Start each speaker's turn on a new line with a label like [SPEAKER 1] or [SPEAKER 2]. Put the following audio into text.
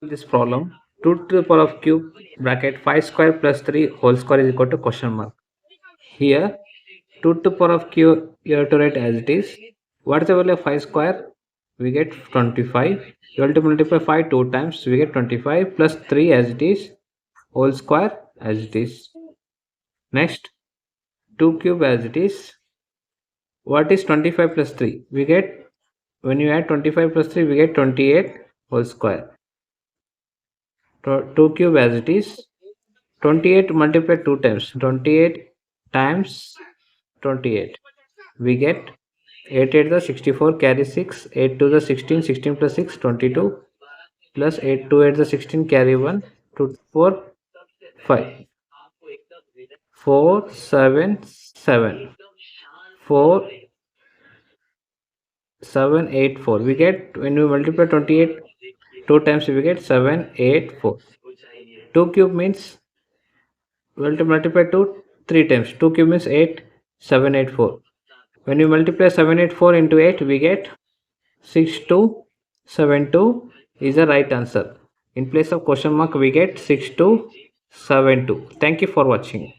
[SPEAKER 1] This problem, 2 to the power of cube bracket 5 square plus 3 whole square is equal to question mark. Here 2 to the power of cube you have to write as it is. What is the value of 5 square? We get 25. You have to multiply 5 2 times, we get 25 plus 3 as it is, whole square as it is. Next 2 cube as it is. What is 25 plus 3? We get, when you add 25 plus 3 we get 28 whole square. 2 cube as it is. 28 multiplied 2 times, 28 times 28, we get 8 8 the 64, carry 6, 8 to the 16, 16 plus 6 22, plus 8 to 8 the 16, carry 1, 2 4 5, 4 7 7, 4 7 8 4. We get, when we multiply 28 2 times we get 7 8 4. 2 cube means we will multiply 2 3 times. 2 cube means 8 7 8 4. When we multiply 784 into 8 we get 6272 is the right answer. In place of question mark we get 6272. Thank you for watching.